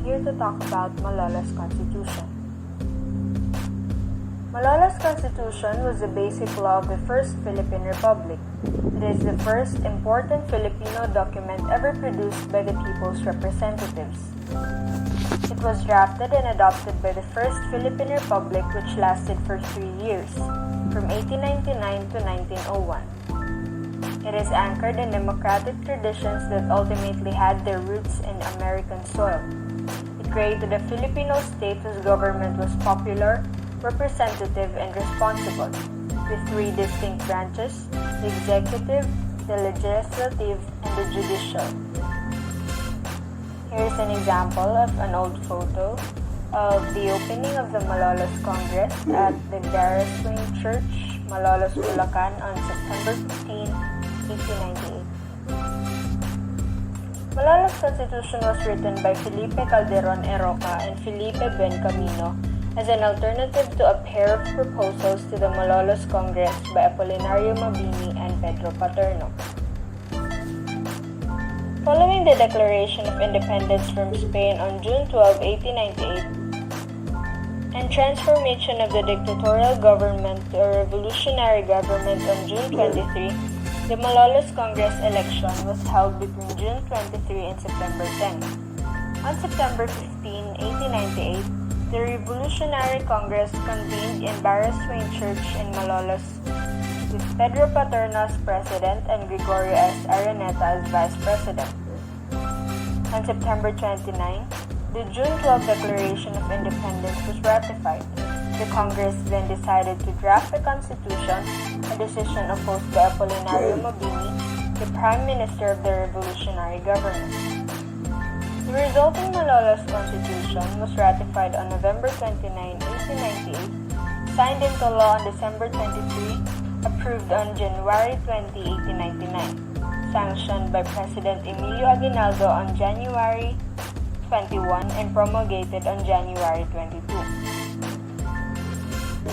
here to talk about Malolos Constitution. Malolos Constitution was the basic law of the First Philippine Republic. It is the first important Filipino document ever produced by the people's representatives. It was drafted and adopted by the First Philippine Republic, which lasted for 3 years, from 1899 to 1901. It is anchored in democratic traditions that ultimately had their roots in American soil. It created a Filipino state whose government was popular, representative, and responsible, with 3 distinct branches: the executive, the legislative, and the judicial. Here is an example of an old photo of the opening of the Malolos Congress at the Garrison Church, Malolos, Bulacan on September 15, 1898. Malolos Constitution was written by Felipe Calderon Eroca and Felipe Bencamino as an alternative to a pair of proposals to the Malolos Congress by Apolinario Mabini and Pedro Paterno. Following the Declaration of Independence from Spain on June 12, 1898, and transformation of the dictatorial government to a revolutionary government on June 23, the Malolos Congress election was held between June 23 and September 10. On September 15, 1898, the Revolutionary Congress convened in Baraswain Church in Malolos, with Pedro Paterno as president and Gregorio S. Araneta as vice president. On September 29, the June 12 Declaration of Independence was ratified. The Congress then decided to draft the Constitution, a decision opposed by Apolinario Mabini, the Prime Minister of the Revolutionary Government. The resulting Malolos Constitution was ratified on November 29, 1898, signed into law on December 23, approved on January 20, 1899, sanctioned by President Emilio Aguinaldo on January 21, and promulgated on January 22.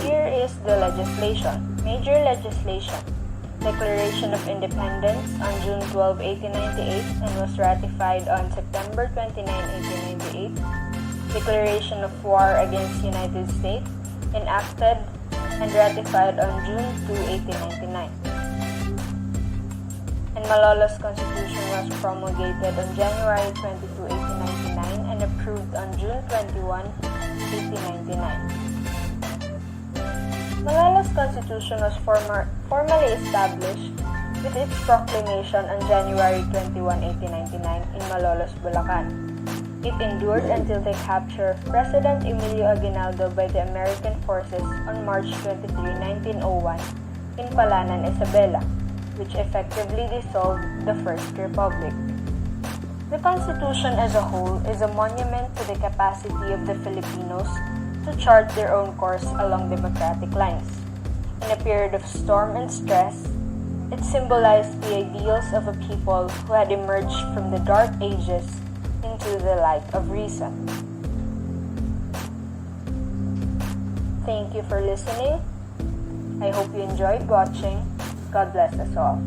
Here is the legislation. Major legislation. Declaration of Independence on June 12, 1898 and was ratified on September 29, 1898. Declaration of War against United States, enacted and ratified on June 2, 1899. And Malolos Constitution was promulgated on January 22, 1899 and approved on June 21, 1899. Malolos Constitution was formally established with its proclamation on January 21, 1899 in Malolos, Bulacan. It endured until the capture of President Emilio Aguinaldo by the American forces on March 23, 1901 in Palanan, Isabela, which effectively dissolved the First Republic. The Constitution as a whole is a monument to the capacity of the Filipinos to chart their own course along democratic lines. In a period of storm and stress, it symbolized the ideals of a people who had emerged from the dark ages into the light of reason. Thank you for listening. I hope you enjoyed watching. God bless us all.